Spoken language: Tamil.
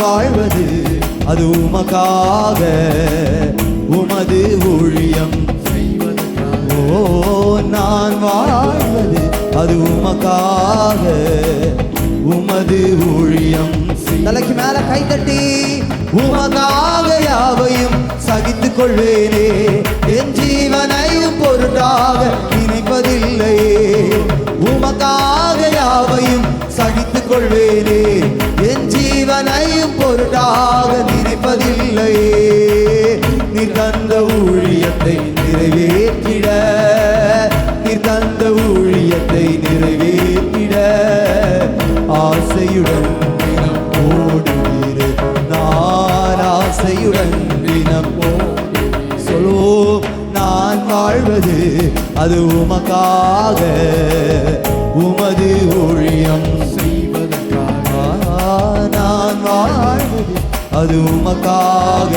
வாழ்வது அது உமக்காக, உமது ஊழியம் செய்வதற்காக. ஓ, நான் வாழ்வது அது உமக்காக, உமது ஊழியம். தலைக்கு மேல கை தட்டி உமக்காக யாவையும் சகித்துக் கொள்வேனே, என் ஜீவனையும் பொருட்டாக நினைப்பதில்லையே. உமக்காக யாவையும் சகித்துக் கொள்வேனே, என் ஜீவனையும் பொருட்டாக நினைப்பதில்லையே. நீ தந்த ஊழியத்தை நிறைவேற்றிட, நீ தந்த ஊழியத்தை நிறைவேற்றிட ஆசையுடன் தினம் ஓடுவீரு. நான் ஆசையுடன் தினம் சொல்லுவோம், நான் வாழ்வது அது உமக்காக, உமது ஊழியம் செய்வதற்காக. நான் வாழ்வது அது உமக்காக,